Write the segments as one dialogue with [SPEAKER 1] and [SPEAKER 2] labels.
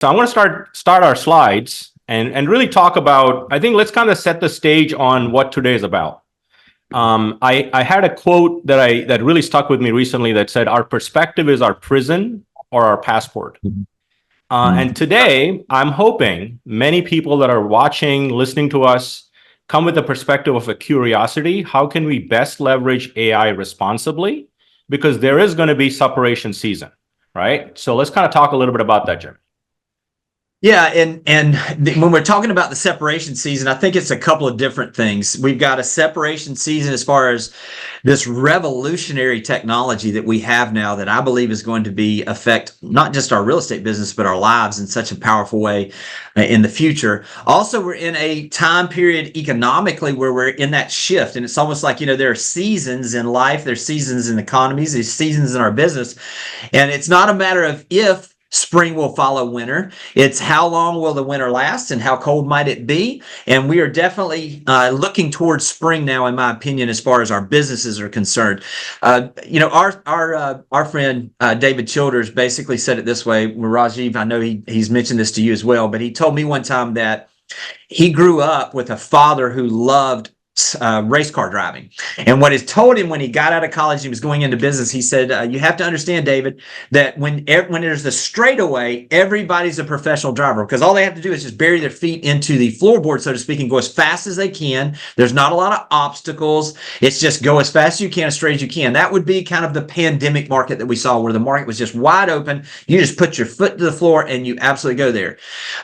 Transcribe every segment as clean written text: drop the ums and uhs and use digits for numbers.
[SPEAKER 1] So I'm going to start our slides and really talk about, I think let's kind of set the stage on what today is about. I had a quote that really stuck with me recently that said, our perspective is our prison or our passport. And today, I'm hoping many people that are watching, listening to us, come with the perspective of a curiosity. How can we best leverage AI responsibly? Because there is going to be separation season, right? So let's kind of talk a little bit about that, Jim.
[SPEAKER 2] Yeah, when we're talking about the separation season, I think it's a couple of different things. We've got a separation season as far as this revolutionary technology that we have now that I believe is going to be affect not just our real estate business, but our lives in such a powerful way in the future. Also, we're in a time period economically where we're in that shift. And it's almost like, there are seasons in life, there's seasons in economies, there's seasons in our business. And it's not a matter of if spring will follow winter. It's how long will the winter last and how cold might it be? And we are definitely looking towards spring now, in my opinion, as far as our businesses are concerned. Our friend David Childers basically said it this way. Rajeev, I know he's mentioned this to you as well, but he told me one time that he grew up with a father who loved race car driving. And what he told him when he got out of college and he was going into business, he said, you have to understand, David, that when there's a straightaway, everybody's a professional driver because all they have to do is just bury their feet into the floorboard, so to speak, and go as fast as they can. There's not a lot of obstacles. It's just go as fast as you can, as straight as you can. That would be kind of the pandemic market that we saw where the market was just wide open. You just put your foot to the floor and you absolutely go there.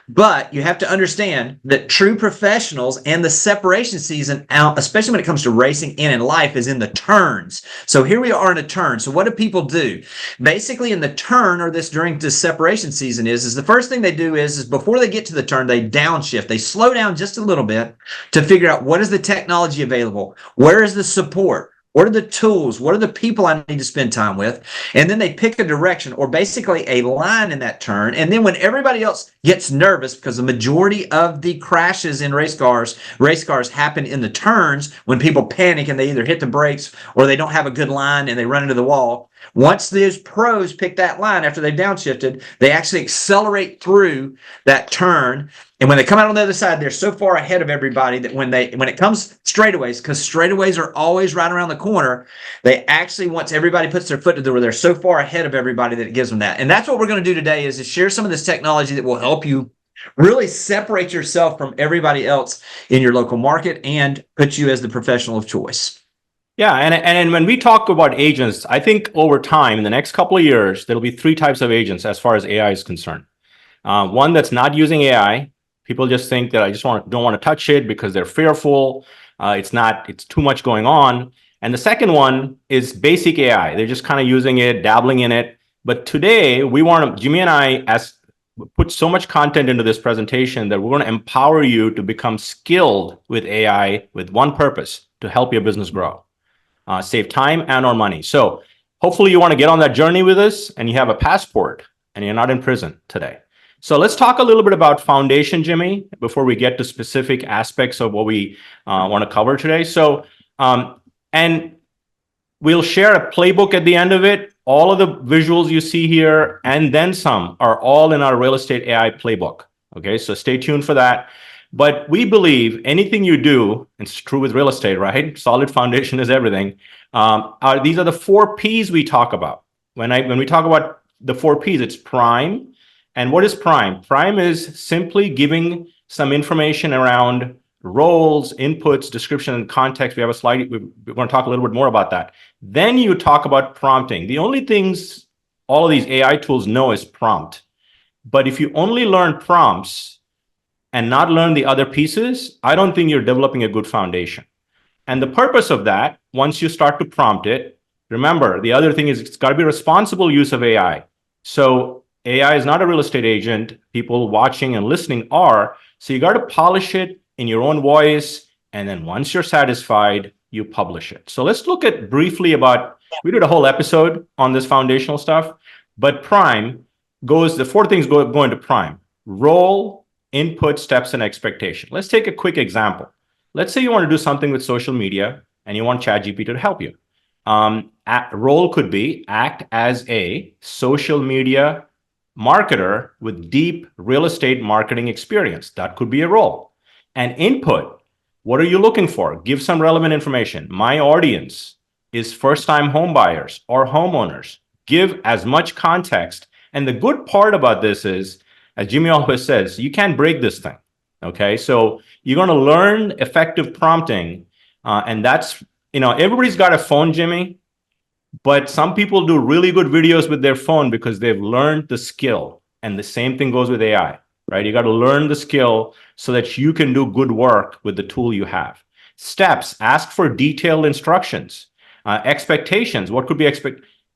[SPEAKER 2] But you have to understand that true professionals and the separation season, especially when it comes to racing and in life, is in the turns. So here we are in a turn. So what do people do? Basically in the turn, or during this separation season is the first thing they do is before they get to the turn, they downshift. They slow down just a little bit to figure out what is the technology available? Where is the support? What are the tools? What are the people I need to spend time with? And then they pick a direction or basically a line in that turn. And then when everybody else gets nervous, because the majority of the crashes in race cars happen in the turns when people panic and they either hit the brakes or they don't have a good line and they run into the wall. Once those pros pick that line after they've downshifted, they actually accelerate through that turn. And when they come out on the other side, they're so far ahead of everybody that when it comes straightaways, because straightaways are always right around the corner, they actually, once everybody puts their foot to the door, they're so far ahead of everybody that it gives them that. And that's what we're going to do today is to share some of this technology that will help you really separate yourself from everybody else in your local market and put you as the professional of choice.
[SPEAKER 1] Yeah, and when we talk about agents, I think over time, in the next couple of years, there'll be three types of agents as far as AI is concerned. One that's not using AI. People just think that I just don't want to touch it because they're fearful. It's too much going on. And the second one is basic AI. They're just kind of using it, dabbling in it. But today, Jimmy and I put so much content into this presentation that we're going to empower you to become skilled with AI with one purpose: to help your business grow. Save time and or money. So hopefully you want to get on that journey with us and you have a passport and you're not in prison today. So let's talk a little bit about foundation, Jimmy, before we get to specific aspects of what we want to cover today. So, and we'll share a playbook at the end of it. All of the visuals you see here and then some are all in our real estate AI playbook. Okay, so stay tuned for that. But we believe anything you do, it's true with real estate, right? Solid foundation is everything. These are the 4 Ps we talk about. When we talk about the 4 Ps, it's prime. And what is prime? Prime is simply giving some information around roles, inputs, description, and context. We have a slide. We're going to talk a little bit more about that. Then you talk about prompting. The only things all of these AI tools know is prompt. But if you only learn prompts and not learn the other pieces, I don't think you're developing a good foundation. And the purpose of that, once you start to prompt it, remember, the other thing is it's got to be responsible use of AI. So AI is not a real estate agent. People watching and listening are. So you got to polish it in your own voice. And then once you're satisfied, you publish it. So let's look at briefly about, we did a whole episode on this foundational stuff, but prime the 4 things go into prime: role, input, steps, and expectation. Let's take a quick example. Let's say you want to do something with social media and you want ChatGPT to help you. Role could be act as a social media marketer with deep real estate marketing experience. That could be a role. And input, what are you looking for? Give some relevant information. My audience is first-time home buyers or homeowners. Give as much context. And the good part about this is, as Jimmy always says, you can't break this thing. Okay, so you're going to learn effective prompting, and that's, everybody's got a phone, Jimmy, but some people do really good videos with their phone because they've learned the skill. And the same thing goes with AI, right? You got to learn the skill so that you can do good work with the tool you have. Steps, ask for detailed instructions. Expectations, what could be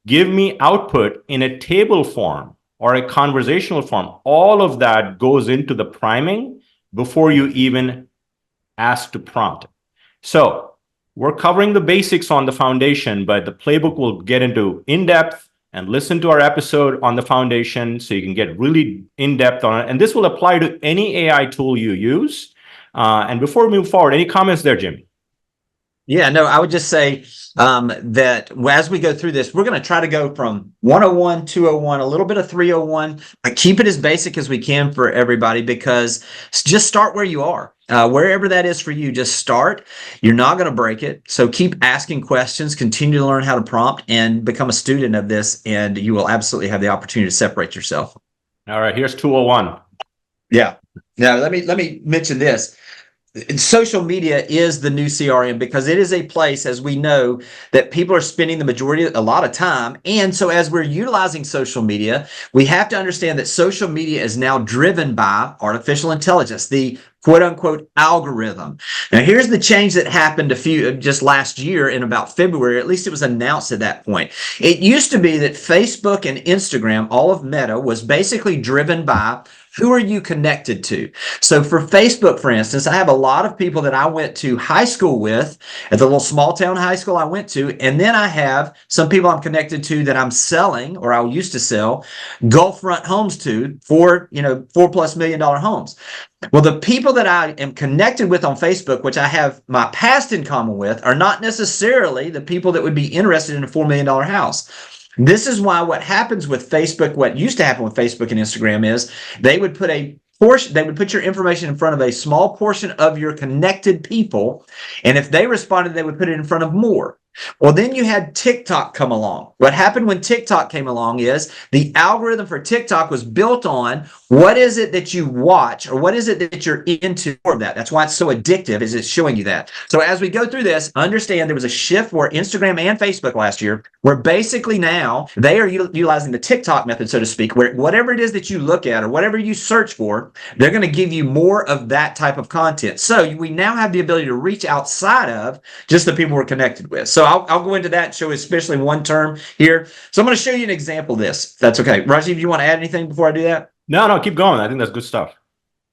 [SPEAKER 1] give me output in a table form or a conversational form. All of that goes into the priming before you even ask to prompt it. So we're covering the basics on the foundation, but the playbook will get into in-depth, and listen to our episode on the foundation so you can get really in-depth on it. And this will apply to any AI tool you use. And before we move forward, any comments there, Jimmy?
[SPEAKER 2] Yeah, no, I would just say that as we go through this, we're going to try to go from 101, 201, a little bit of 301, but keep it as basic as we can for everybody, because just start where you are. Wherever that is for you, just start. You're not going to break it. So keep asking questions, continue to learn how to prompt, and become a student of this, and you will absolutely have the opportunity to separate yourself.
[SPEAKER 1] All right, here's 201.
[SPEAKER 2] Yeah. Now, let me mention this. Social media is the new CRM, because it is a place, as we know, that people are spending a lot of time. And so as we're utilizing social media, we have to understand that social media is now driven by artificial intelligence, the quote unquote algorithm. Now, here's the change that happened just last year in about February. At least it was announced at that point. It used to be that Facebook and Instagram, all of Meta, was basically driven by who are you connected to? So for Facebook, for instance, I have a lot of people that I went to high school with at the little small town high school I went to. And then I have some people I'm connected to that I'm selling, or I used to sell Gulf front homes to for, $4+ million homes. Well, the people that I am connected with on Facebook, which I have my past in common with, are not necessarily the people that would be interested in a $4 million house. This is why what happens with Facebook, what used to happen with Facebook and Instagram, is they would put your information in front of a small portion of your connected people. And if they responded, they would put it in front of more. Well, then you had TikTok come along. What happened when TikTok came along is the algorithm for TikTok was built on what is it that you watch, or what is it that you're into for that. That's why it's so addictive, is it's showing you that. So as we go through this, understand there was a shift where Instagram and Facebook last year, where basically now they are utilizing the TikTok method, so to speak, where whatever it is that you look at or whatever you search for, they're going to give you more of that type of content. So we now have the ability to reach outside of just the people we're connected with. So I'll go into that and show especially one term here. So I'm going to show you an example of this. That's okay. Rajeev, you want to add anything before I do that?
[SPEAKER 1] No, keep going. I think that's good stuff.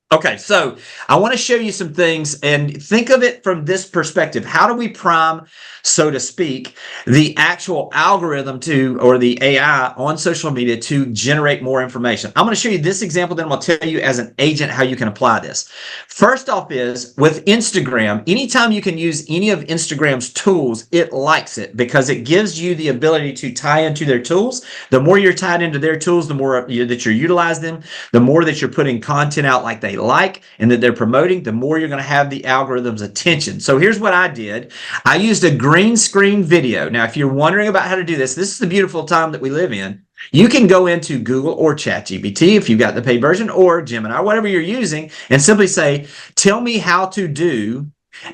[SPEAKER 2] Okay, so I want to show you some things, and think of it from this perspective. How do we prime, so to speak, the actual algorithm or the AI on social media to generate more information? I'm going to show you this example, then I'll tell you as an agent how you can apply this. First off is with Instagram, anytime you can use any of Instagram's tools, it likes it because it gives you the ability to tie into their tools. The more you're tied into their tools, the more that you're utilizing them, the more that you're putting content out like they like and that they're promoting, the more you're going to have the algorithm's attention. So here's what I did. I used a green screen video. Now, if you're wondering about how to do this, this is the beautiful time that we live in. You can go into Google or ChatGPT if you've got the paid version, or Gemini, or whatever you're using, and simply say, tell me how to do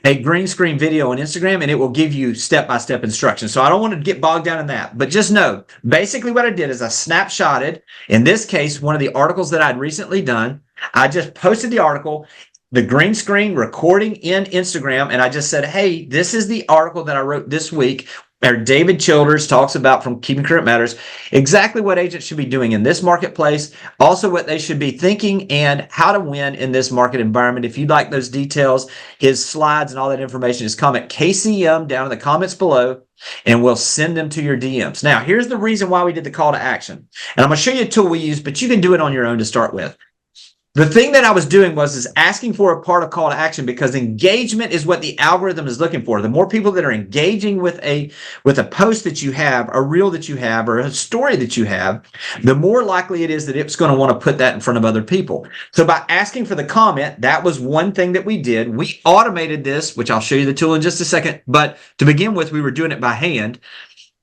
[SPEAKER 2] a green screen video on Instagram, and it will give you step-by-step instructions. So I don't want to get bogged down in that, but just know, basically what I did is I snapshotted, in this case, one of the articles that I'd recently done. I just posted the article, the green screen recording in Instagram, and I just said, hey, this is the article that I wrote this week, where David Childers talks about, from Keeping Current Matters, exactly what agents should be doing in this marketplace, also what they should be thinking, and how to win in this market environment. If you'd like those details, his slides and all that information, just comment KCM down in the comments below, and we'll send them to your DMs. Now, here's the reason why we did the call to action. And I'm going to show you a tool we use, but you can do it on your own to start with. the thing that I was doing is asking for a part of call to action, because engagement is what the algorithm is looking for. The more people that are engaging with a post that you have, a reel that you have, or a story that you have, the more likely it is that it's going to want to put that in front of other people. So by asking for the comment, that was one thing that we did. We automated this, which I'll show you the tool in just a second. But to begin with, we were doing it by hand.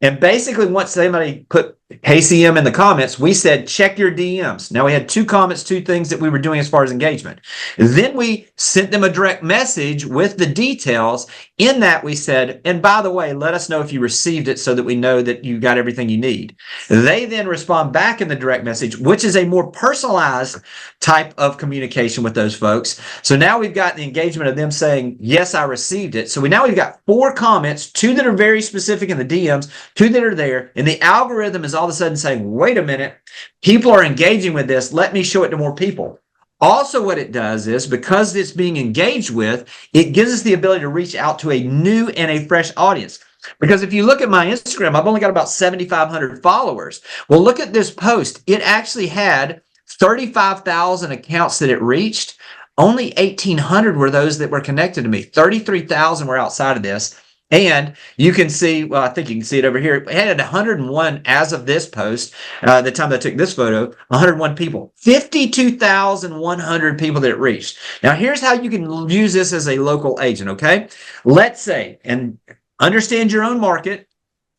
[SPEAKER 2] And basically, once somebody put "Hey CM" in the comments, we said, check your DMs. Now, we had 2 comments, 2 things that we were doing as far as engagement. Then we sent them a direct message with the details. In that, we said, and by the way, let us know if you received it so that we know that you got everything you need. They then respond back in the direct message, which is a more personalized type of communication with those folks. So now we've got the engagement of them saying, yes, I received it. So we've got 4 comments, 2 that are very specific in the DMs, 2 that are there, and the algorithm is all of a sudden saying, wait a minute, people are engaging with this. Let me show it to more people. Also, what it does is, because it's being engaged with, it gives us the ability to reach out to a new and a fresh audience. Because if you look at my Instagram, I've only got about 7,500 followers. Well, look at this post. It actually had 35,000 accounts that it reached. Only 1,800 were those that were connected to me. 33,000 were outside of this. And you can see, well, I think you can see it over here. It had 101 as of this post, the time that I took this photo, 101 people, 52,100 people that it reached. Now, here's how you can use this as a local agent, okay? Let's say, and understand your own market.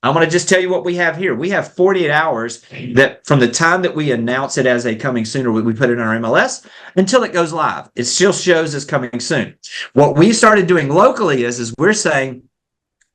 [SPEAKER 2] I'm going to just tell you what we have here. We have 48 hours that from the time that we announce it as a coming soon, or we put it in our MLS, until it goes live. It still shows as coming soon. What we started doing locally is we're saying,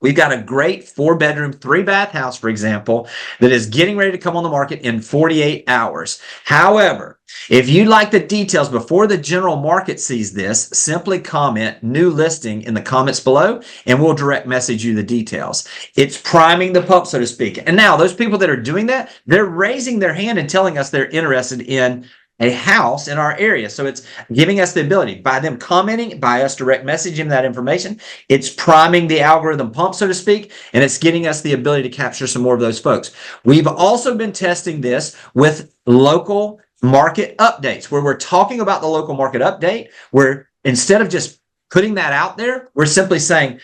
[SPEAKER 2] we've got a great 4-bedroom, 3-bath house, for example, that is getting ready to come on the market in 48 hours. However, if you'd like the details before the general market sees this, simply comment "new listing" in the comments below, and we'll direct message you the details. It's priming the pump, so to speak. And now those people that are doing that, they're raising their hand and telling us they're interested in a house in our area. So it's giving us the ability, by them commenting, by us direct messaging that information, it's priming the algorithm pump, so to speak, and it's getting us the ability to capture some more of those folks. We've also been testing this with local market updates, where we're talking about the local market update, where instead of just putting that out there, we're simply saying,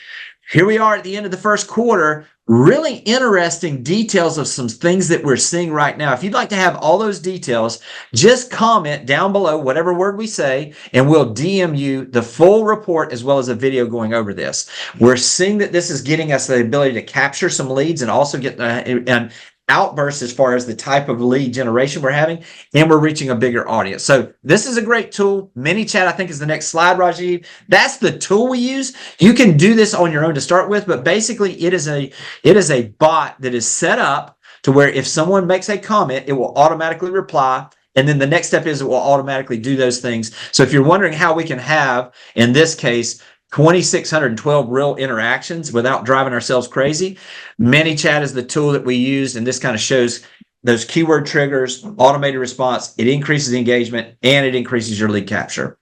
[SPEAKER 2] here we are at the end of the first quarter, really interesting details of some things that we're seeing right now. If you'd like to have all those details, just comment down below whatever word we say, and we'll DM you the full report as well as a video going over this. We're seeing that this is getting us the ability to capture some leads and also get an outburst as far as the type of lead generation we're having, and we're reaching a bigger audience. So this is a great tool. ManyChat, I think, is the next slide, Rajeev. That's the tool we use. You can do this on your own to start with, but basically it is a bot that is set up to where if someone makes a comment, it will automatically reply. And then the next step is it will automatically do those things. So if you're wondering how we can have, in this case, 2,612 real interactions without driving ourselves crazy, ManyChat is the tool that we used, and this kind of shows those keyword triggers, automated response. It increases engagement, and it increases your lead capture.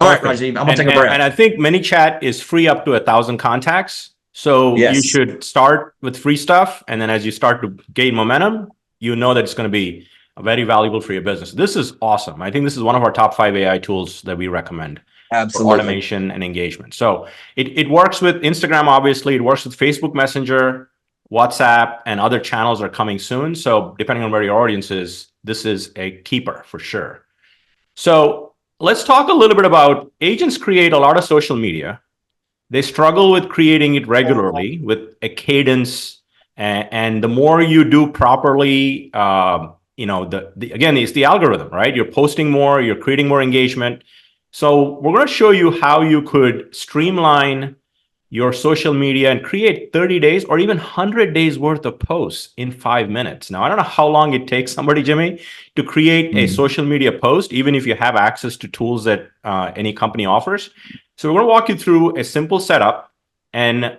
[SPEAKER 2] All right, Rajeev, I'm going to take a break.
[SPEAKER 1] And I think ManyChat is free up to 1,000 contacts. So you should start with free stuff, and then as you start to gain momentum, you know that it's going to be very valuable for your business. This is awesome. I think this is one of our top 5 AI tools that we recommend.
[SPEAKER 2] Absolutely.
[SPEAKER 1] For automation and engagement. So it works with Instagram, obviously. It works with Facebook Messenger, WhatsApp, and other channels are coming soon. So depending on where your audience is, this is a keeper for sure. So let's talk a little bit about agents create a lot of social media. They struggle with creating it regularly with a cadence. And the more you do properly, again, it's the algorithm, right? You're posting more, you're creating more engagement. So we're going to show you how you could streamline your social media and create 30 days or even 100 days worth of posts in 5 minutes. Now, I don't know how long it takes somebody, Jimmy, to create a social media post, even if you have access to tools that any company offers. So we're going to walk you through a simple setup and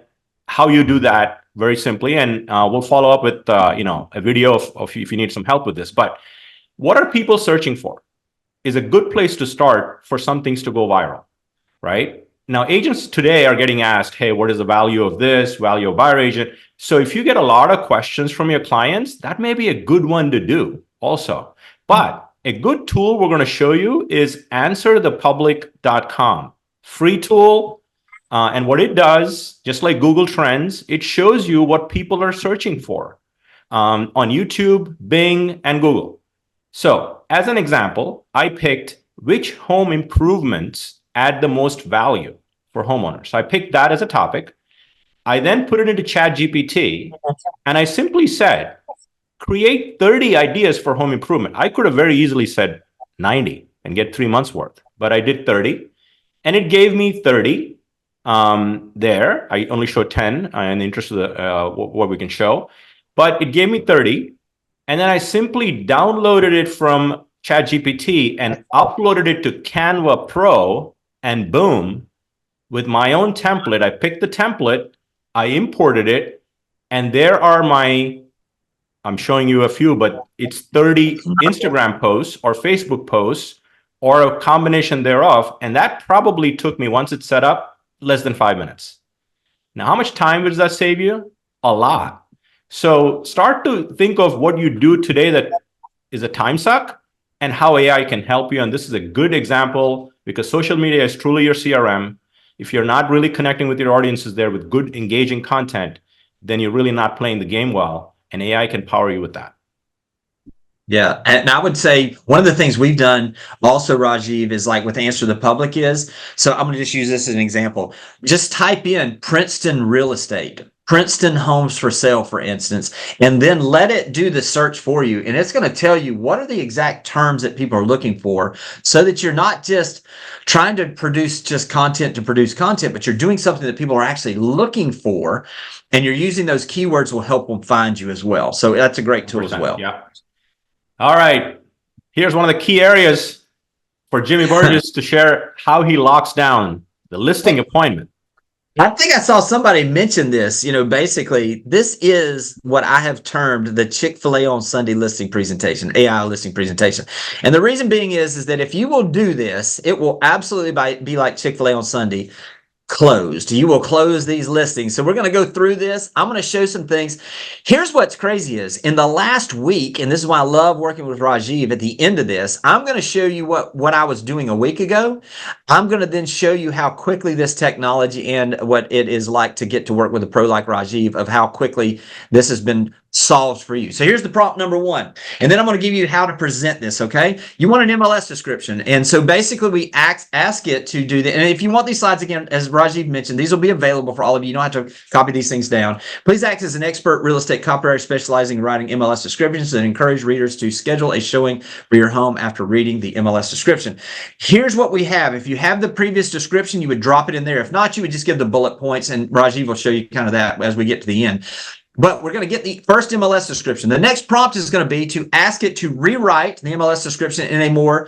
[SPEAKER 1] how you do that very simply. And we'll follow up with a video of if you need some help with this. But what are people searching for? Is a good place to start for some things to go viral, right? Now, agents today are getting asked, hey, what is the value of this, value of buyer agent? So if you get a lot of questions from your clients, that may be a good one to do also. But A good tool we're going to show you is answerthepublic.com. Free tool. And what it does, just like Google Trends, it shows you what people are searching for on YouTube, Bing, and Google. So as an example, I picked which home improvements add the most value for homeowners. So I picked that as a topic. I then put it into ChatGPT, and I simply said, create 30 ideas for home improvement. I could have very easily said 90 and get 3 months worth, but I did 30, and it gave me 30 there. I only showed 10 in the interest of what we can show, but it gave me 30. And then I simply downloaded it from ChatGPT and uploaded it to Canva Pro, and boom, with my own template, I picked the template, I imported it, and there are I'm showing you a few, but it's 30 Instagram posts or Facebook posts or a combination thereof. And that probably took me, once it's set up, less than 5 minutes. Now, how much time does that save you? A lot. So start to think of what you do today that is a time suck and how AI can help you. And this is a good example because social media is truly your CRM. If you're not really connecting with your audiences there with good, engaging content, then you're really not playing the game well. And AI can power you with that.
[SPEAKER 2] Yeah. And I would say one of the things we've done also, Rajeev, is like with Answer the Public is, so I'm going to just use this as an example. Just type in Princeton real estate, Princeton homes for sale, for instance, and then let it do the search for you. And it's going to tell you what are the exact terms that people are looking for so that you're not just trying to produce just content to produce content, but you're doing something that people are actually looking for. And you're using those keywords will help them find you as well. So that's a great tool as well.
[SPEAKER 1] Yeah. All right. Here's one of the key areas for Jimmy Burgess to share how he locks down the listing appointment.
[SPEAKER 2] I think I saw somebody mention this. Basically, this is what I have termed the Chick-fil-A on Sunday listing presentation, AI listing presentation. And the reason being is that if you will do this, it will absolutely be like Chick-fil-A on Sunday. Closed. You will close these listings. So we're going to go through this. I'm going to show some things. Here's what's crazy is in the last week, and this is why I love working with Rajeev at the end of this, I'm going to show you what I was doing a week ago. I'm going to then show you how quickly this technology and what it is like to get to work with a pro like Rajeev of how quickly this has been solved for you. So here's the prompt number one. And then I'm going to give you how to present this, okay? You want an MLS description. And so basically we ask it to do that. And if you want these slides, again, as Rajeev mentioned, these will be available for all of you. You don't have to copy these things down. Please act as an expert real estate copywriter specializing in writing MLS descriptions and encourage readers to schedule a showing for your home after reading the MLS description. Here's what we have. If you have the previous description, you would drop it in there. If not, you would just give the bullet points, and Rajeev will show you kind of that as we get to the end. But we're going to get the first MLS description. The next prompt is going to be to ask it to rewrite the MLS description in a more,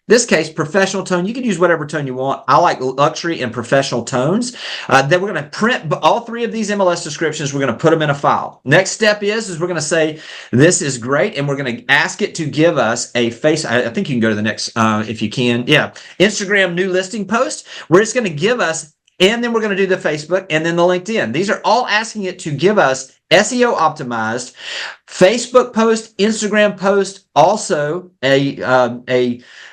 [SPEAKER 2] this case, professional tone. You can use whatever tone you want. I like luxury and professional tones. Then we're going to print all three of these MLS descriptions. We're going to put them in a file. Next step is we're going to say, this is great. And we're going to ask it to give us a I think you can go to the next, if you can. Yeah. Instagram new listing post, where it's going to give us, and then we're going to do the Facebook and then the LinkedIn. These are all asking it to give us SEO optimized Facebook post, Instagram post, also a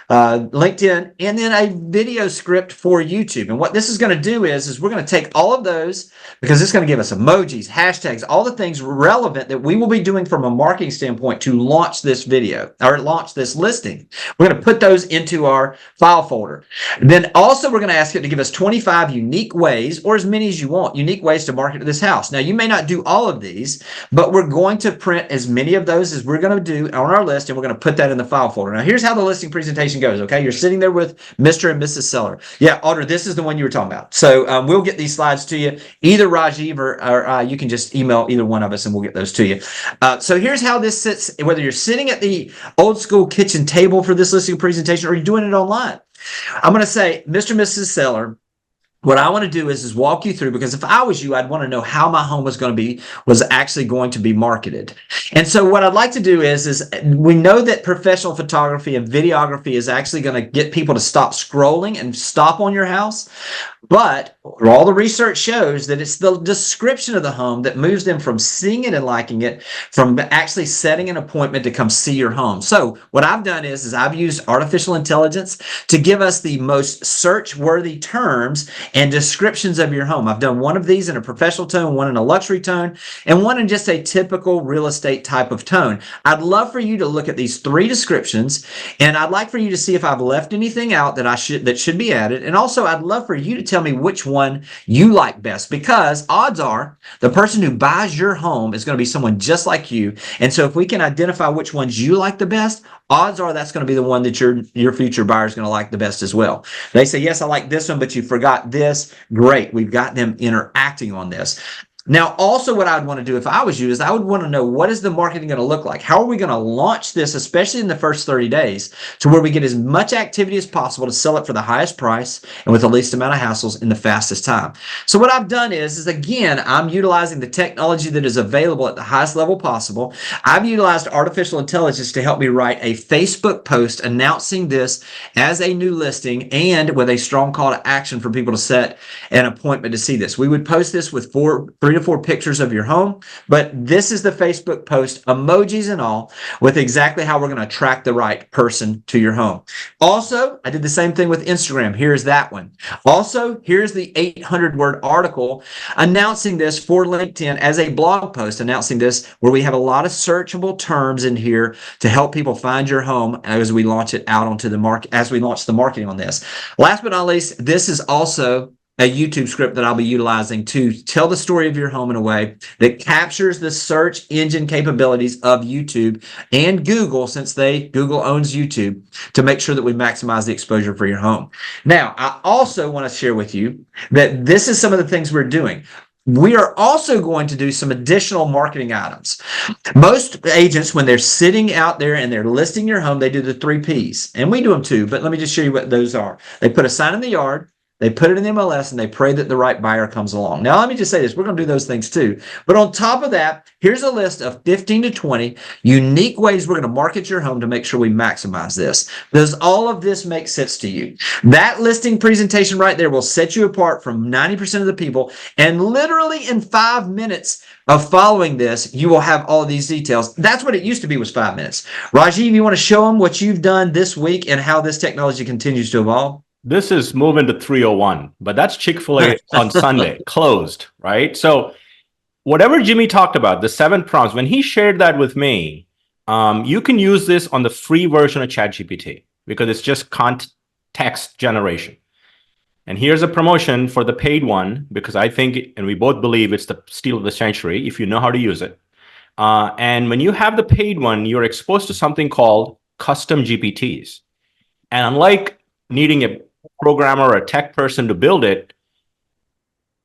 [SPEAKER 2] LinkedIn, and then a video script for YouTube. And what this is going to do is we're going to take all of those, because it's going to give us emojis, hashtags, all the things relevant that we will be doing from a marketing standpoint to launch this video or launch this listing. We're going to put those into our file folder. Then also we're going to ask it to give us 25 unique ways, or as many as you want, unique ways to market this house. Now you may not do all of these, but we're going to print as many of those as we're going to do on our list, and we're going to put that in the file folder. Now here's how the listing presentation goes. Okay, you're sitting there with Mr. and Mrs. Seller. Yeah, Audra, this is the one you were talking about. So we'll get these slides to you, either Rajeev or you can just email either one of us and we'll get those to you. So here's how this sits, whether you're sitting at the old school kitchen table for this listing presentation or you're doing it online. I'm going to say, Mr. and Mrs. Seller, what I want to do is walk you through, because if I was you, I'd want to know how my home was actually going to be marketed. And so what I'd like to do is we know that professional photography and videography is actually going to get people to stop scrolling and stop on your house. But all the research shows that it's the description of the home that moves them from seeing it and liking it, from actually setting an appointment to come see your home. So what I've done is I've used artificial intelligence to give us the most search-worthy terms and descriptions of your home. I've done one of these in a professional tone, one in a luxury tone, and one in just a typical real estate type of tone. I'd love for you to look at these 3 descriptions, and I'd like for you to see if I've left anything out that should be added. And also, I'd love for you to tell me which one you like best, because odds are the person who buys your home is going to be someone just like you. And so if we can identify which ones you like the best, odds are that's going to be the one that your future buyer is going to like the best as well. They say, yes, I like this one, but you forgot this. Great. We've got them interacting on this. Now, also what I would want to do if I was you is I would want to know, what is the marketing going to look like? How are we going to launch this, especially in the first 30 days, to where we get as much activity as possible to sell it for the highest price and with the least amount of hassles in the fastest time? So what I've done is again, I'm utilizing the technology that is available at the highest level possible. I've utilized artificial intelligence to help me write a Facebook post announcing this as a new listing and with a strong call to action for people to set an appointment to see this. We would post this with 3 to 4 pictures of your home, but this is the Facebook post, emojis and all, with exactly how we're going to attract the right person to your home. Also, I did the same thing with Instagram. Here's that one. Also, here's the 800-word article announcing this for LinkedIn as a blog post, announcing this, where we have a lot of searchable terms in here to help people find your home as we launch it out onto the market, as we launch the marketing on this. Last but not least, this is also a YouTube script that I'll be utilizing to tell the story of your home in a way that captures the search engine capabilities of YouTube and Google, since Google owns YouTube, to make sure that we maximize the exposure for your home. Now, I also want to share with you that this is some of the things we're doing. We are also going to do some additional marketing items. Most agents, when they're sitting out there and they're listing your home, they do the 3 Ps, and we do them too, but let me just show you what those are. They put a sign in the yard, they put it in the MLS, and they pray that the right buyer comes along. Now, let me just say this. We're going to do those things too. But on top of that, here's a list of 15 to 20 unique ways we're going to market your home to make sure we maximize this. Does all of this make sense to you? That listing presentation right there will set you apart from 90% of the people. And literally in 5 minutes of following this, you will have all of these details. That's what it used to be, was 5 minutes. Rajeev, you want to show them what you've done this week and how this technology continues to evolve?
[SPEAKER 1] This is moving to 301, but that's Chick-fil-A on Sunday, closed, right? So whatever Jimmy talked about, the 7 prompts, when he shared that with me, you can use this on the free version of ChatGPT because it's just context generation. And here's a promotion for the paid one, because I think, and we both believe, it's the steal of the century if you know how to use it. And when you have the paid one, you're exposed to something called custom GPTs. And unlike needing a programmer or a tech person to build it,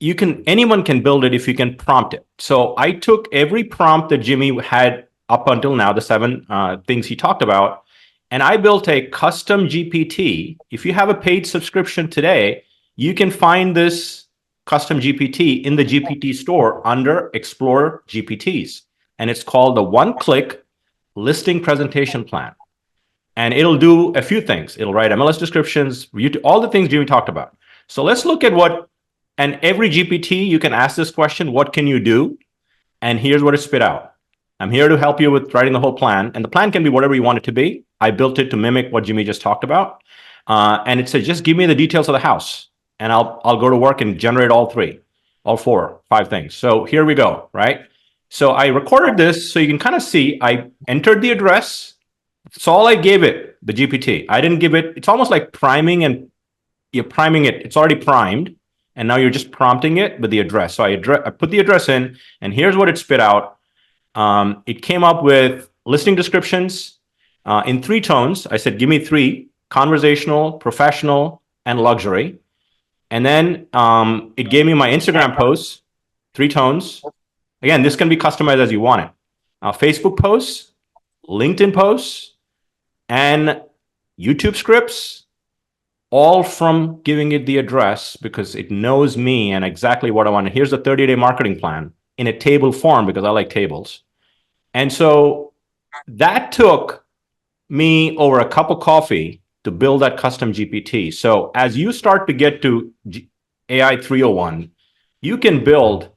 [SPEAKER 1] anyone can build it if you can prompt it. So I took every prompt that Jimmy had up until now, the 7 things he talked about, and I built a custom GPT. If you have a paid subscription today, you can find this custom GPT in the GPT store under Explore GPTs. And it's called the one-click listing presentation plan. And it'll do a few things. It'll write MLS descriptions, all the things Jimmy talked about. So let's look at and every GPT, you can ask this question, what can you do? And here's what it spit out. I'm here to help you with writing the whole plan. And the plan can be whatever you want it to be. I built it to mimic what Jimmy just talked about. And it says, just give me the details of the house. And I'll go to work and generate all 4, 5 things. So here we go, right? So I recorded this so you can kind of see. I entered the address. That's all I gave it, the GPT. I didn't give it, it's almost like priming, and you're priming it. It's already primed. And now you're just prompting it with the address. So I put the address in, and here's what it spit out. It came up with listing descriptions in 3 tones. I said, give me 3: conversational, professional, and luxury. And then it gave me my Instagram posts, 3 tones. Again, this can be customized as you want it. Facebook posts, LinkedIn posts, and YouTube scripts, all from giving it the address because it knows me and exactly what I want. Here's the 30-day marketing plan in a table form because I like tables. And so that took me over a cup of coffee to build that custom GPT. So as you start to get to AI 301, you can build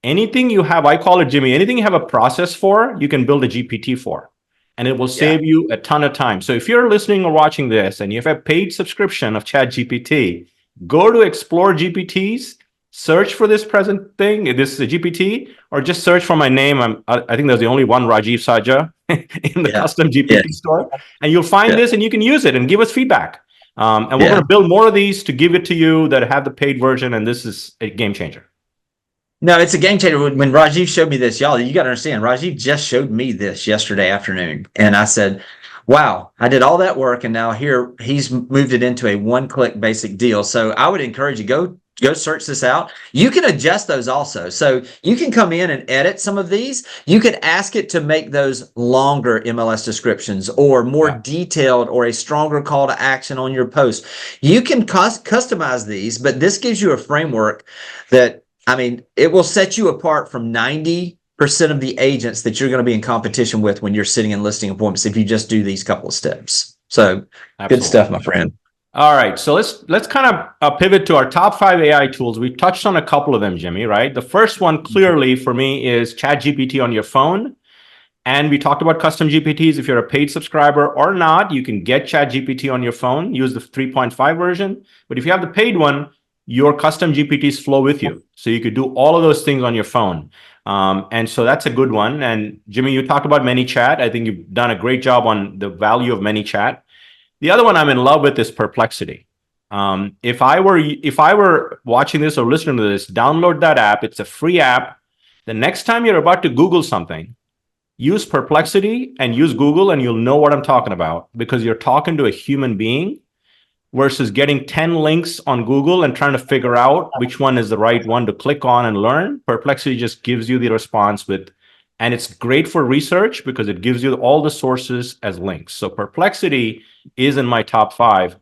[SPEAKER 1] anything you have. I call it, Jimmy, anything you have a process for, you can build a GPT for. And it will save you a ton of time. So if you're listening or watching this and you have a paid subscription of ChatGPT, go to Explore GPTs, search for this present thing, this GPT, or just search for my name. I think there's the only one Rajeev Sajja in the custom GPT store. And you'll find this and you can use it and give us feedback. And we're going to build more of these to give it to you that have the paid version. And this is a game changer.
[SPEAKER 2] No, it's a game changer. When Rajeev showed me this, y'all, you got to understand, Rajeev just showed me this yesterday afternoon. And I said, wow, I did all that work. And now here he's moved it into a one-click basic deal. So I would encourage you, go search this out. You can adjust those also. So you can come in and edit some of these. You could ask it to make those longer MLS descriptions or more detailed or a stronger call to action on your post. You can customize these, but this gives you a framework that, I mean, it will set you apart from 90% of the agents that you're going to be in competition with when you're sitting in listing appointments if you just do these couple of steps. So Good stuff, my friend.
[SPEAKER 1] All right. So let's kind of pivot to our top 5 AI tools. We touched on a couple of them, Jimmy, right? The first one clearly for me is ChatGPT on your phone. And we talked about custom GPTs. If you're a paid subscriber or not, you can get ChatGPT on your phone, use the 3.5 version. But if you have the paid one, your custom GPTs flow with you. So you could do all of those things on your phone. And so that's a good one. And Jimmy, you talked about ManyChat. I think you've done a great job on the value of ManyChat. The other one I'm in love with is Perplexity. If I were watching this or listening to this, download that app. It's a free app. The next time you're about to Google something, use Perplexity and use Google and you'll know what I'm talking about because you're talking to a human being versus getting 10 links on Google and trying to figure out which one is the right one to click on and learn. Perplexity just gives you the response and it's great for research because it gives you all the sources as links. So Perplexity is in my top 5.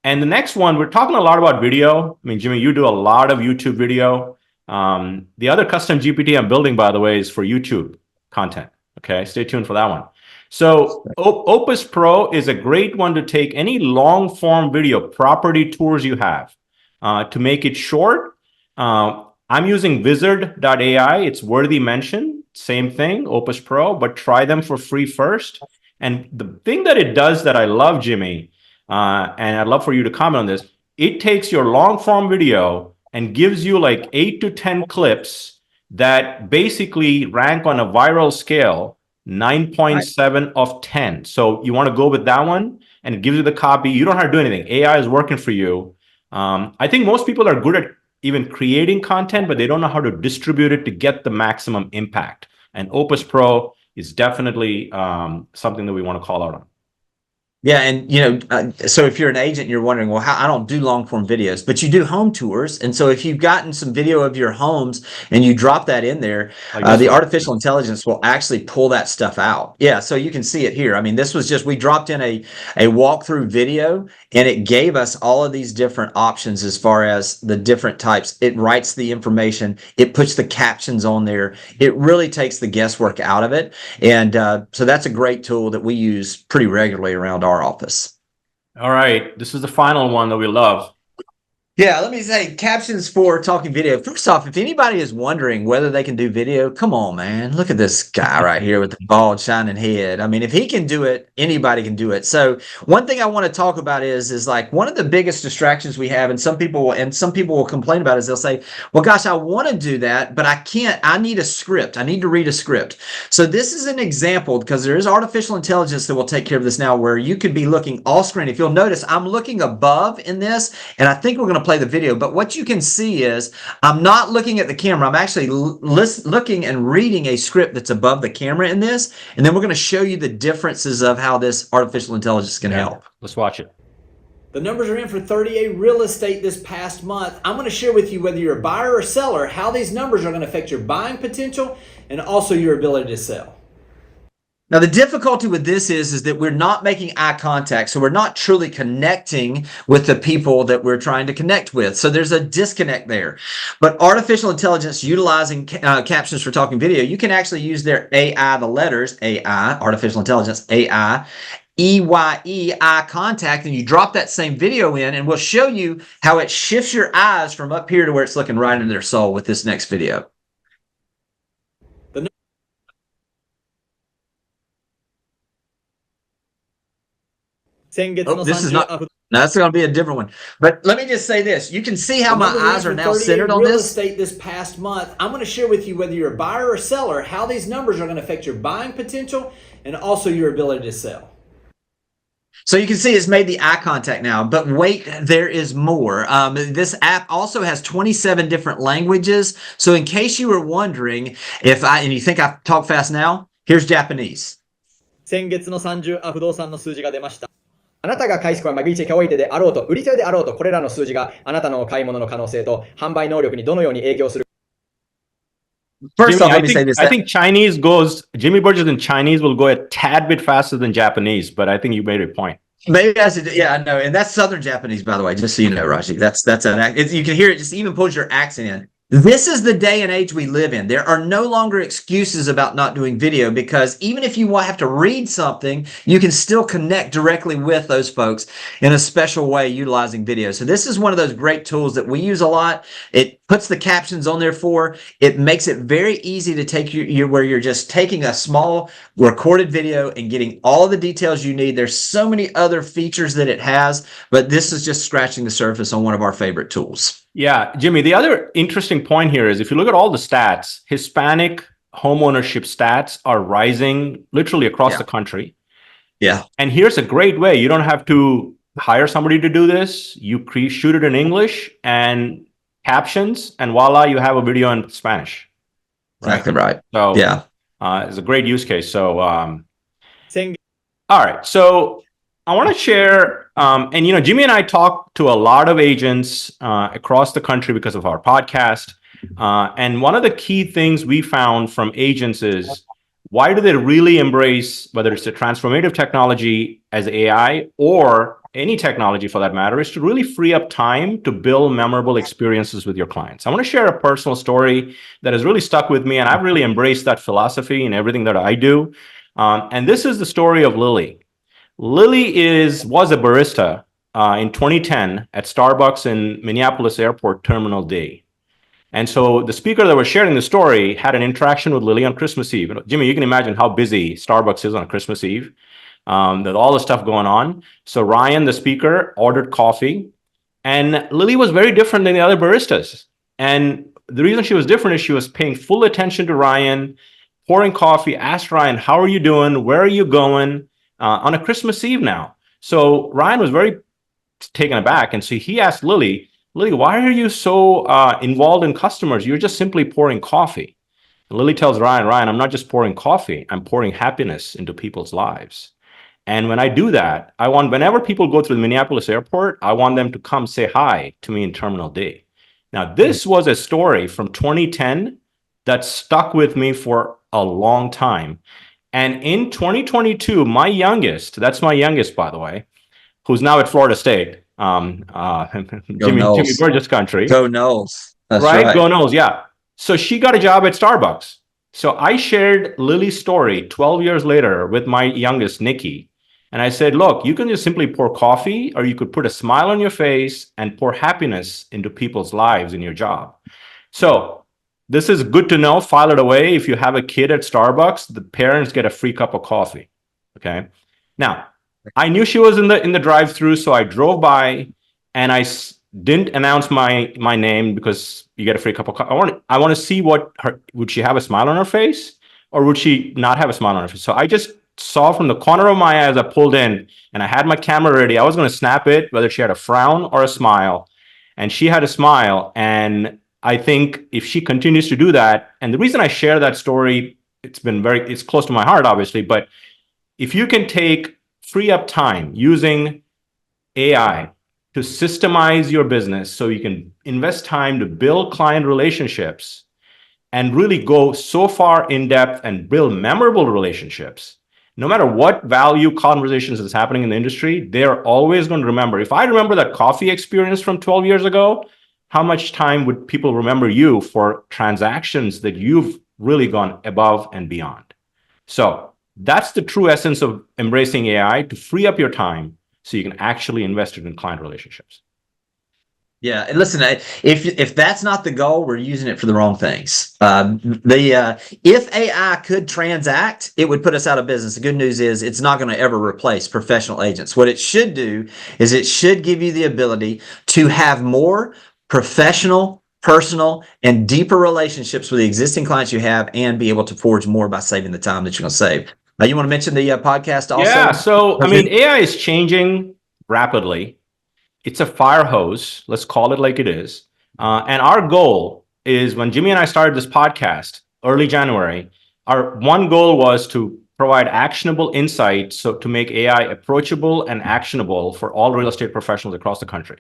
[SPEAKER 1] And the next one, we're talking a lot about video. I mean, Jimmy, you do a lot of YouTube video. The other custom GPT I'm building, by the way, is for YouTube content. Okay, stay tuned for that one. So Opus Pro is a great one to take any long form video property tours you have to make it short. I'm using wizard.ai. It's worthy mention. Same thing, Opus Pro, but try them for free first. And the thing that it does that I love, Jimmy, and I'd love for you to comment on this, it takes your long form video and gives you like 8 to 10 clips that basically rank on a viral scale 9.7 of 10. So you want to go with that one and it gives you the copy. You don't have to do anything. AI is working for you. I think most people are good at even creating content, but they don't know how to distribute it to get the maximum impact. And Opus Pro is definitely something that we want to call out on.
[SPEAKER 2] Yeah, and so if you're an agent, you're wondering, well, I don't do long form videos, but you do home tours, and so if you've gotten some video of your homes and you drop that in there, the artificial intelligence will actually pull that stuff out. Yeah, so you can see it here. I mean, this was just we dropped in a walkthrough video, and it gave us all of these different options as far as the different types. It writes the information, it puts the captions on there. It really takes the guesswork out of it, and so that's a great tool that we use pretty regularly around our office.
[SPEAKER 1] All right, this is the final one that we love.
[SPEAKER 2] Yeah, let me say captions for talking video. First off, if anybody is wondering whether they can do video, come on, man. Look at this guy right here with the bald shining head. I mean, if he can do it, anybody can do it. So one thing I want to talk about is like one of the biggest distractions we have, and some people will complain about it, is they'll say, well, gosh, I want to do that, but I can't. I need a script. I need to read a script. So this is an example because there is artificial intelligence that will take care of this now where you could be looking all screen. If you'll notice, I'm looking above in this, and I think we're going to play the video, but what you can see is I'm not looking at the camera. I'm actually looking and reading a script that's above the camera in this, and then we're going to show you the differences of how this artificial intelligence can help.
[SPEAKER 1] Let's watch it.
[SPEAKER 3] The numbers are in for 30A real estate this past month. I'm going to share with you whether you're a buyer or seller, how these numbers are going to affect your buying potential and also your ability to sell.
[SPEAKER 2] Now, the difficulty with this is that we're not making eye contact. So we're not truly connecting with the people that we're trying to connect with. So there's a disconnect there. But artificial intelligence utilizing captions for talking video, you can actually use their AI, the letters AI, artificial intelligence, AI, EYE, eye contact, and you drop that same video in, and we'll show you how it shifts your eyes from up here to where it's looking right into their soul with this next video. Oh, this is not. No, that's going to be a different one. But let me just say this: you can see how my eyes are now centered on
[SPEAKER 3] real
[SPEAKER 2] this.
[SPEAKER 3] Estate this past month. I'm going to share with you whether you're a buyer or seller, how these numbers are going to affect your buying potential and also your ability to sell.
[SPEAKER 2] So you can see it's made the eye contact now, but wait, there is more. This app also has 27 different languages. So in case you were wondering and you think I talk fast now, here's Japanese.
[SPEAKER 4] 先月の30不動産の数字が出ました。あなたが買いスコア、ビーチが多い手であろうと、売り手であろうと、これらの数字があなたの買い物の可能性と販売能力にどのように影響する。
[SPEAKER 2] First
[SPEAKER 1] Jimmy,
[SPEAKER 2] off, let me say this.
[SPEAKER 1] I think Jimmy Burgess in Chinese will go a tad bit faster than Japanese, but I think you made a point.
[SPEAKER 2] Maybe I should, yeah, I know. And that's Southern Japanese, by the way, just so you know, Rajeev. That's you can hear it, just even pulls your accent in. This is the day and age we live in. There are no longer excuses about not doing video, because even if you have to read something, you can still connect directly with those folks in a special way utilizing video. So this is one of those great tools that we use a lot. It puts the captions on there it makes it very easy to take you where you're just taking a small recorded video and getting all of the details you need. There's so many other features that it has, but this is just scratching the surface on one of our favorite tools.
[SPEAKER 1] Yeah, Jimmy, the other interesting point here is if you look at all the stats, Hispanic homeownership stats are rising literally across the country.
[SPEAKER 2] Yeah.
[SPEAKER 1] And here's a great way. You don't have to hire somebody to do this. You shoot it in English and captions, and voila, you have a video in Spanish.
[SPEAKER 2] Exactly right.
[SPEAKER 1] So
[SPEAKER 2] yeah,
[SPEAKER 1] it's a great use case. So, all right. So I want to share, and Jimmy and I talk to a lot of agents across the country because of our podcast. And one of the key things we found from agents is, why do they really embrace, whether it's a transformative technology as AI or any technology for that matter, is to really free up time to build memorable experiences with your clients. I want to share a personal story that has really stuck with me, and I've really embraced that philosophy in everything that I do. And this is the story of Lily. Lily was a barista in 2010 at Starbucks in Minneapolis Airport Terminal D. And so the speaker that was sharing the story had an interaction with Lily on Christmas Eve. Jimmy, you can imagine how busy Starbucks is on Christmas Eve. There's all the stuff going on. So Ryan, the speaker, ordered coffee, and Lily was very different than the other baristas. And the reason she was different is she was paying full attention to Ryan, pouring coffee, asked Ryan, how are you doing? Where are you going? On a Christmas Eve now. So Ryan was very taken aback. And so he asked Lily, why are you so involved in customers? You're just simply pouring coffee. And Lily tells Ryan, I'm not just pouring coffee, I'm pouring happiness into people's lives. And when I do that, whenever people go through the Minneapolis airport, I want them to come say hi to me in Terminal D. Now, this was a story from 2010 that stuck with me for a long time. And in 2022, my youngest, that's my youngest, by the way, who's now at Florida State, Jimmy Burgess country.
[SPEAKER 2] Go Knowles. That's
[SPEAKER 1] right. Go Knowles, yeah. So she got a job at Starbucks. So I shared Lily's story 12 years later with my youngest, Nikki. And I said, look, you can just simply pour coffee, or you could put a smile on your face and pour happiness into people's lives in your job. So this is good to know. File it away. If you have a kid at Starbucks, the parents get a free cup of coffee. Okay. Now, I knew she was in the drive-through, so I drove by, and I didn't announce my name because you get a free cup of coffee. I want to see would she have a smile on her face, or would she not have a smile on her face? So I just saw from the corner of my eye as I pulled in, and I had my camera ready. I was going to snap it, whether she had a frown or a smile, and she had a smile. And I think if she continues to do that, and the reason I share that story, it's close to my heart, obviously, but if you can free up time using AI to systemize your business so you can invest time to build client relationships and really go so far in depth and build memorable relationships, no matter what value conversations is happening in the industry, they're always going to remember. If I remember that coffee experience from 12 years ago, how much time would people remember you for transactions that you've really gone above and beyond? So that's the true essence of embracing AI, to free up your time so you can actually invest it in client relationships.
[SPEAKER 2] Yeah, and listen, if that's not the goal, we're using it for the wrong things. If AI could transact, it would put us out of business. The good news is it's not going to ever replace professional agents. What it should do is it should give you the ability to have more professional, personal, and deeper relationships with the existing clients you have, and be able to forge more by saving the time that you're going to save. You want to mention the podcast also?
[SPEAKER 1] Yeah, so I mean, AI is changing rapidly. It's a fire hose, let's call it like it is. And our goal is, when Jimmy and I started this podcast early January, our one goal was to provide actionable insights, so to make AI approachable and actionable for all real estate professionals across the country.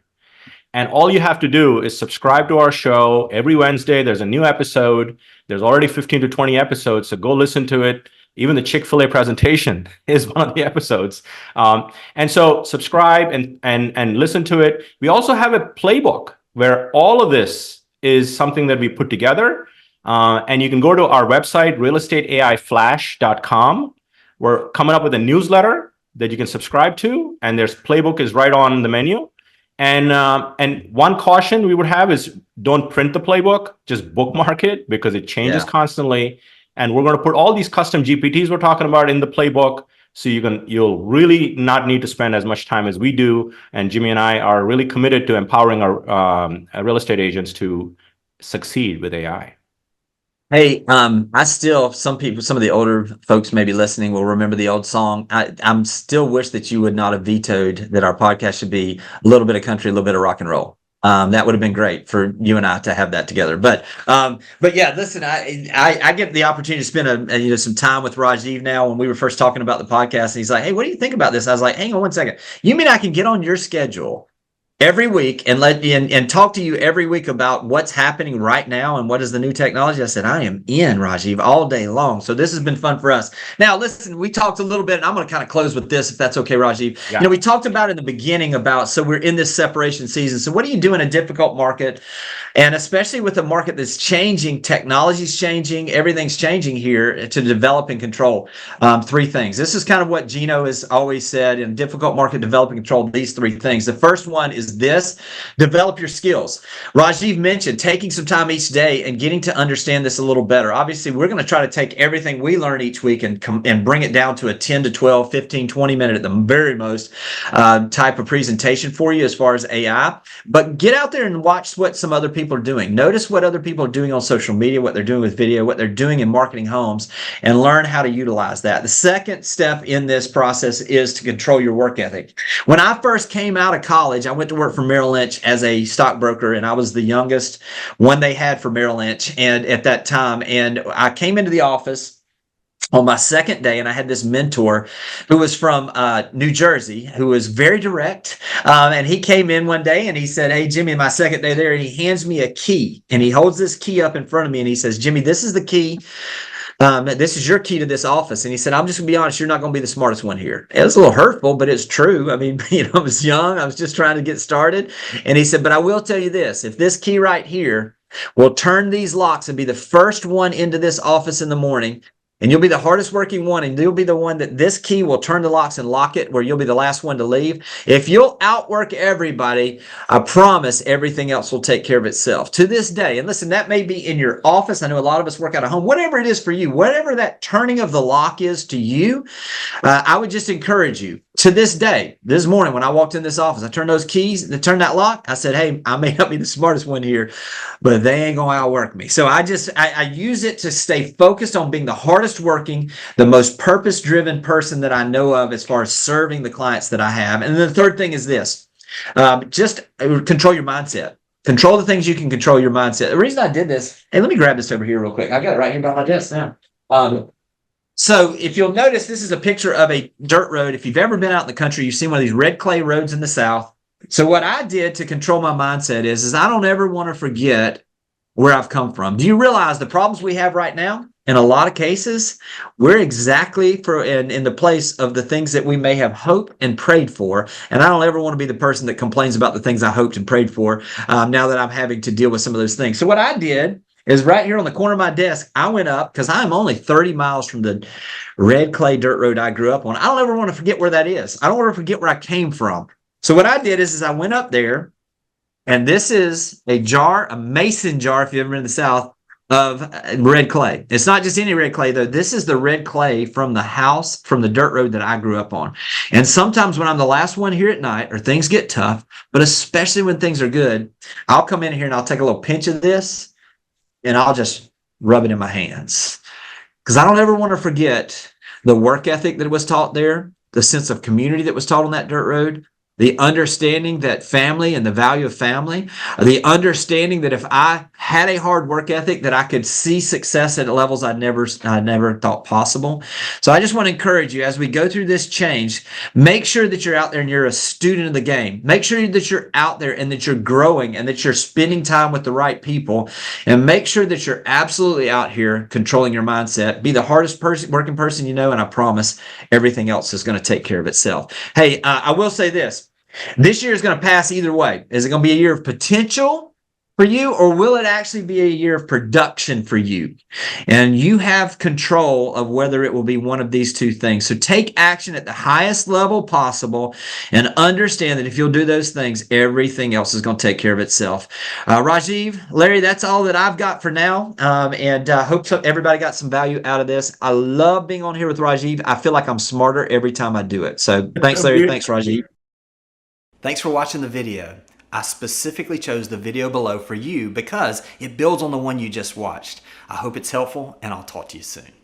[SPEAKER 1] And all you have to do is subscribe to our show. Every Wednesday, there's a new episode. There's already 15 to 20 episodes, so go listen to it. Even the Chick-fil-A presentation is one of the episodes. And so subscribe and listen to it. We also have a playbook where all of this is something that we put together. And you can go to our website, realestateaiflash.com. We're coming up with a newsletter that you can subscribe to, and there's playbook is right on the menu. And one caution we would have is, don't print the playbook, just bookmark it, because it changes constantly. And we're going to put all these custom GPTs we're talking about in the playbook, so you'll really not need to spend as much time as we do. And Jimmy and I are really committed to empowering our real estate agents to succeed with AI.
[SPEAKER 2] Hey, some of the older folks maybe listening will remember the old song. I'm still wish that you would not have vetoed that our podcast should be a little bit of country, a little bit of rock and roll. That would have been great for you and I to have that together. But yeah, listen, I get the opportunity to spend some time with Rajeev now. When we were first talking about the podcast, and he's like, "Hey, what do you think about this?" I was like, "Hang on one second. You mean I can get on your schedule every week and and talk to you every week about what's happening right now and what is the new technology?" I said, "I am in, Rajeev, all day long." So this has been fun for us. Now, listen, we talked a little bit, and I'm going to kind of close with this, if that's okay, Rajeev.
[SPEAKER 1] Yeah.
[SPEAKER 2] We talked about in the beginning so we're in this separation season. So what do you do in a difficult market? And especially with a market that's changing, technology's changing, everything's changing here, to develop and control three things. This is kind of what Gino has always said: in a difficult market, develop and control these three things. The first one is this: develop your skills. Rajeev mentioned taking some time each day and getting to understand this a little better. Obviously, we're going to try to take everything we learn each week and bring it down to a 10 to 12, 15, 20 minute at the very most type of presentation for you as far as AI. But get out there and watch what some other people are doing. Notice what other people are doing on social media, what they're doing with video, what they're doing in marketing homes, and learn how to utilize that. The second step in this process is to control your work ethic. When I first came out of college, I went to work for Merrill Lynch as a stockbroker, and I was the youngest one they had for Merrill Lynch and at that time. And I came into the office on my second day, and I had this mentor who was from New Jersey, who was very direct. And he came in one day and he said, "Hey, Jimmy," my second day there, and he hands me a key, and he holds this key up in front of me, and he says, "Jimmy, this is the key. This is your key to this office." And he said, "I'm just gonna be honest, you're not gonna be the smartest one here." It was a little hurtful, but it's true. I mean, I was young. I was just trying to get started. And he said, "But I will tell you this, if this key right here will turn these locks and be the first one into this office in the morning, and you'll be the hardest working one, and you'll be the one that this key will turn the locks and lock it, where you'll be the last one to leave. If you'll outwork everybody, I promise everything else will take care of itself." To this day, and listen, that may be in your office. I know a lot of us work out of home. Whatever it is for you, whatever that turning of the lock is to you, I would just encourage you. To this day, this morning when I walked in this office, I turned those keys and turned that lock. I said, "Hey, I may not be the smartest one here, but they ain't gonna outwork me." So I use it to stay focused on being the hardest working, the most purpose-driven person that I know of as far as serving the clients that I have. And then the third thing is this: just control your mindset. Control the things you can control your mindset. The reason I did this, hey, let me grab this over here real quick. I got it right here by my desk now. So if you'll notice, this is a picture of a dirt road. If you've ever been out in the country, you've seen one of these red clay roads in the South. So what I did to control my mindset is I don't ever want to forget where I've come from. Do you realize the problems we have right now? in a lot of cases, we're exactly in the place of the things that we may have hoped and prayed for. And I don't ever want to be the person that complains about the things I hoped and prayed for now that I'm having to deal with some of those things. So what I did is right here on the corner of my desk, I went up because I'm only 30 miles from the red clay dirt road I grew up on. I don't ever want to forget where that is. I don't want to forget where I came from. So what I did is I went up there, and this is a jar, a mason jar, if you've ever been in the South, of red clay. It's not just any red clay, though. This is the red clay from the house, from the dirt road that I grew up on. And sometimes when I'm the last one here at night, or things get tough, but especially when things are good, I'll come in here and I'll take a little pinch of this and I'll just rub it in my hands. Because I don't ever want to forget the work ethic that was taught there, the sense of community that was taught on that dirt road, the understanding that family and the value of family, the understanding that if I had a hard work ethic, that I could see success at levels I never thought possible. So I just want to encourage you as we go through this change, make sure that you're out there and you're a student of the game. Make sure that you're out there and that you're growing and that you're spending time with the right people, and make sure that you're absolutely out here controlling your mindset. Be the hardest working person you know, and I promise everything else is going to take care of itself. Hey, I will say this. This year is going to pass either way. Is it going to be a year of potential for you, or will it actually be a year of production for you? And you have control of whether it will be one of these two things. So take action at the highest level possible and understand that if you'll do those things, everything else is going to take care of itself. Rajeev, Larry, that's all that I've got for now. And hope everybody got some value out of this. I love being on here with Rajeev. I feel like I'm smarter every time I do it. So thanks, Larry. Thanks, Rajeev.
[SPEAKER 3] Thanks for watching the video. I specifically chose the video below for you because it builds on the one you just watched. I hope it's helpful, and I'll talk to you soon.